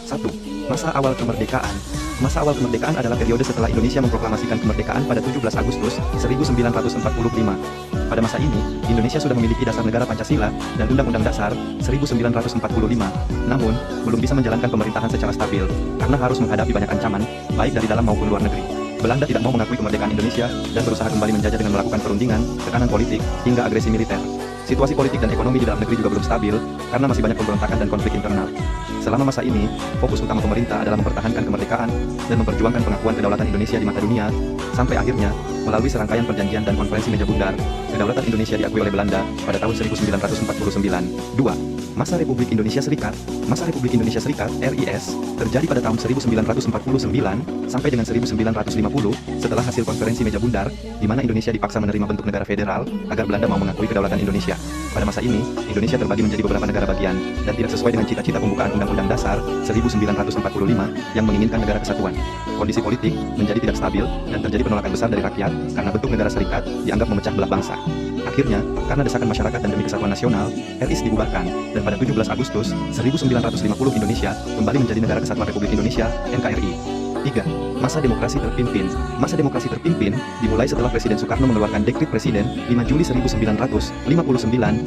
1. Masa awal kemerdekaan. Masa awal kemerdekaan adalah periode setelah Indonesia memproklamasikan kemerdekaan pada 17 Agustus 1945. Pada masa ini, Indonesia sudah memiliki dasar negara Pancasila dan Undang-Undang Dasar 1945, namun belum bisa menjalankan pemerintahan secara stabil karena harus menghadapi banyak ancaman, baik dari dalam maupun luar negeri. Belanda tidak mau mengakui kemerdekaan Indonesia dan berusaha kembali menjajah dengan melakukan perundingan, tekanan politik, hingga agresi militer. Situasi politik dan ekonomi di dalam negeri juga belum stabil karena masih banyak pemberontakan dan konflik internal. Selama masa ini, fokus utama pemerintah adalah mempertahankan kemerdekaan dan memperjuangkan pengakuan kedaulatan Indonesia di mata dunia, sampai akhirnya, melalui serangkaian perjanjian dan konferensi meja bundar, kedaulatan Indonesia diakui oleh Belanda pada tahun 1949. 2. Masa Republik Indonesia Serikat. Masa Republik Indonesia Serikat (RIS) terjadi pada tahun 1949 sampai dengan 1950 setelah hasil konferensi meja bundar, di mana Indonesia dipaksa menerima bentuk negara federal agar Belanda mau mengakui kedaulatan Indonesia. Pada masa ini, Indonesia terbagi menjadi beberapa negara bagian dan tidak sesuai dengan cita-cita pembukaan Undang-Undang Dasar 1945 yang menginginkan negara kesatuan. Kondisi politik menjadi tidak stabil dan terjadi penolakan besar dari rakyat karena bentuk negara serikat dianggap memecah belah bangsa. Akhirnya, karena desakan masyarakat dan demi kesatuan nasional, RIS dibubarkan, dan pada 17 Agustus 1950 Indonesia kembali menjadi Negara Kesatuan Republik Indonesia (NKRI). 3. Masa demokrasi terpimpin. Masa demokrasi terpimpin dimulai setelah Presiden Soekarno mengeluarkan Dekrit Presiden 5 Juli 1959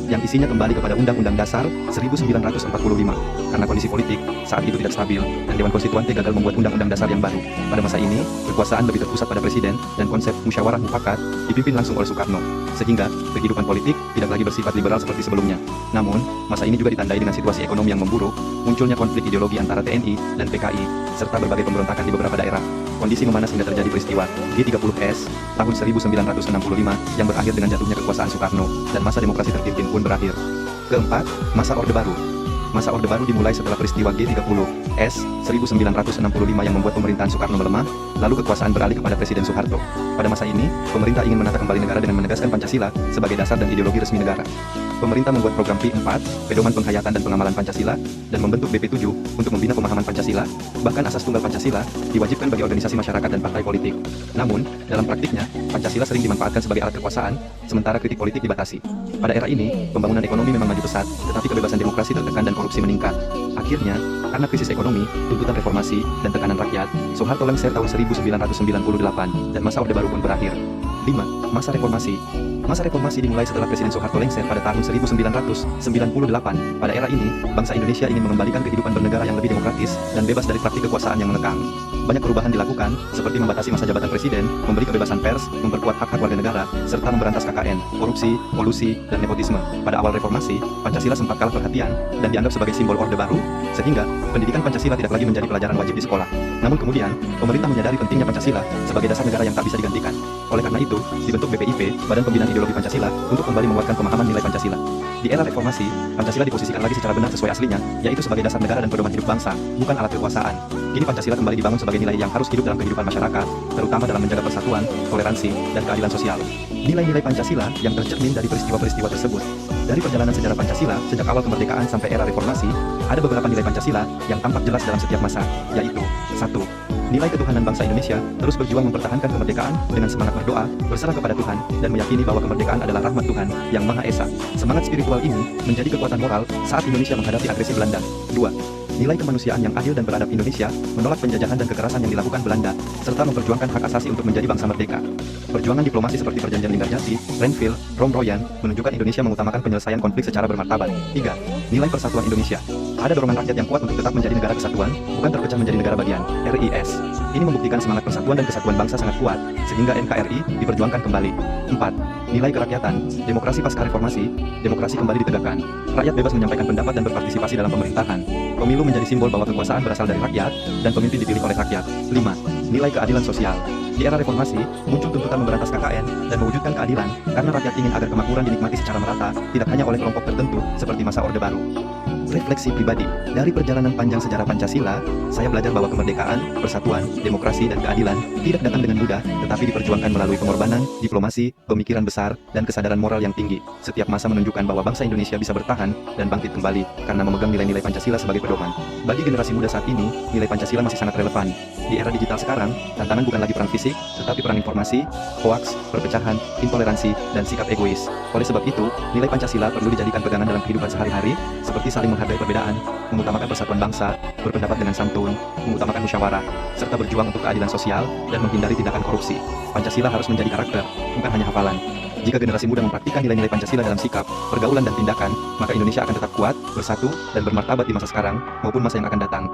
yang isinya kembali kepada Undang-Undang Dasar 1945. Karena kondisi politik saat itu tidak stabil dan Dewan Konstituante gagal membuat Undang-Undang Dasar yang baru. Pada masa ini, kekuasaan lebih terpusat pada Presiden dan konsep musyawarah mufakat dipimpin langsung oleh Soekarno, sehingga kehidupan politik tidak lagi bersifat liberal seperti sebelumnya. Namun, masa ini juga ditandai dengan situasi ekonomi yang memburuk, munculnya konflik ideologi antara TNI dan PKI, serta berbagai pemberontakan di beberapa daerah. Kondisi memanas hingga terjadi peristiwa G30S tahun 1965 yang berakhir dengan jatuhnya kekuasaan Soekarno dan masa demokrasi terpimpin pun berakhir. Keempat, masa Orde Baru. Masa Orde Baru dimulai setelah peristiwa G30S 1965 yang membuat pemerintahan Soekarno melemah, lalu kekuasaan beralih kepada Presiden Soeharto. Pada masa ini, pemerintah ingin menata kembali negara dengan menegaskan Pancasila sebagai dasar dan ideologi resmi negara. Pemerintah membuat program P4, Pedoman Penghayatan dan Pengamalan Pancasila, dan membentuk BP7 untuk membina pemahaman Pancasila. Bahkan asas tunggal Pancasila diwajibkan bagi organisasi masyarakat dan partai politik. Namun, dalam praktiknya, Pancasila sering dimanfaatkan sebagai alat kekuasaan, sementara kritik politik dibatasi. Pada era ini, pembangunan ekonomi memang maju pesat, tetapi kebebasan demokrasi tertekan dan korupsi meningkat. Akhirnya, karena krisis ekonomi, tuntutan reformasi, dan tekanan rakyat, Soeharto lengser tahun 1998, dan masa Orde Baru pun berakhir. 5. Masa Reformasi. Masa reformasi dimulai setelah Presiden Soeharto lengser pada tahun 1998. Pada era ini, bangsa Indonesia ingin mengembalikan kehidupan bernegara yang lebih demokratis dan bebas dari praktik kekuasaan yang mengekang. Banyak perubahan dilakukan, seperti membatasi masa jabatan presiden, memberi kebebasan pers, memperkuat hak-hak warga negara, serta memberantas KKN, korupsi, kolusi, dan nepotisme. Pada awal reformasi, Pancasila sempat kalah perhatian dan dianggap sebagai simbol Orde Baru, sehingga pendidikan Pancasila tidak lagi menjadi pelajaran wajib di sekolah. Namun kemudian, pemerintah menyadari pentingnya Pancasila sebagai dasar negara yang tak bisa digantikan. Oleh karena itu, dibentuk BPIP, Badan Pembinaan Ideologi Pancasila, untuk kembali menguatkan pemahaman nilai Pancasila. Di era reformasi, Pancasila diposisikan lagi secara benar sesuai aslinya, yaitu sebagai dasar negara dan pedoman hidup bangsa, bukan alat kekuasaan. Kini Pancasila kembali dibangun sebagai nilai yang harus hidup dalam kehidupan masyarakat, terutama dalam menjaga persatuan, toleransi, dan keadilan sosial. Nilai-nilai Pancasila yang tercermin dari peristiwa-peristiwa tersebut. Dari perjalanan sejarah Pancasila sejak awal kemerdekaan sampai era reformasi, ada beberapa nilai Pancasila yang tampak jelas dalam setiap masa, yaitu 1. Nilai ketuhanan bangsa Indonesia terus berjuang mempertahankan kemerdekaan dengan semangat berdoa, berserah kepada Tuhan, dan meyakini bahwa kemerdekaan adalah rahmat Tuhan yang Maha Esa. Semangat spiritual ini menjadi kekuatan moral saat Indonesia menghadapi agresi Belanda. 2. Nilai kemanusiaan yang adil dan beradab Indonesia menolak penjajahan dan kekerasan yang dilakukan Belanda, serta memperjuangkan hak asasi untuk menjadi bangsa merdeka. Perjuangan diplomasi seperti Perjanjian Linggarjati, Renville, Romroyan menunjukkan Indonesia mengutamakan penyelesaian konflik secara bermartabat. 3. Nilai persatuan Indonesia. Ada dorongan rakyat yang kuat untuk tetap menjadi negara kesatuan, bukan terpecah menjadi negara bagian, RIS. Ini membuktikan semangat persatuan dan kesatuan bangsa sangat kuat, sehingga NKRI diperjuangkan kembali. 4. Nilai kerakyatan. Demokrasi pasca reformasi, demokrasi kembali ditegakkan. Rakyat bebas menyampaikan pendapat dan berpartisipasi dalam pemerintahan. Pemilu menjadi simbol bahwa kekuasaan berasal dari rakyat, dan pemimpin dipilih oleh rakyat. 5. Nilai keadilan sosial. Di era reformasi, muncul tuntutan memberantas KKN dan mewujudkan keadilan, karena rakyat ingin agar kemakmuran dinikmati secara merata, tidak hanya oleh kelompok tertentu, seperti masa Orde Baru. Refleksi pribadi. Dari perjalanan panjang sejarah Pancasila, saya belajar bahwa kemerdekaan, persatuan, demokrasi, dan keadilan tidak datang dengan mudah, tetapi diperjuangkan melalui pengorbanan, diplomasi, pemikiran besar, dan kesadaran moral yang tinggi. Setiap masa menunjukkan bahwa bangsa Indonesia bisa bertahan dan bangkit kembali karena memegang nilai-nilai Pancasila sebagai pedoman. Bagi generasi muda saat ini, nilai Pancasila masih sangat relevan. Di era digital sekarang, tantangan bukan lagi perang fisik, tetapi perang informasi, hoaks, perpecahan, intoleransi, dan sikap egois. Oleh sebab itu, nilai Pancasila perlu dijadikan pegangan dalam kehidupan sehari-hari, seperti saling menghargai menghargai perbedaan, mengutamakan persatuan bangsa, berpendapat dengan santun, mengutamakan musyawarah, serta berjuang untuk keadilan sosial dan menghindari tindakan korupsi. Pancasila harus menjadi karakter, bukan hanya hafalan. Jika generasi muda mempraktikkan nilai-nilai Pancasila dalam sikap, pergaulan dan tindakan, maka Indonesia akan tetap kuat, bersatu, dan bermartabat di masa sekarang maupun masa yang akan datang.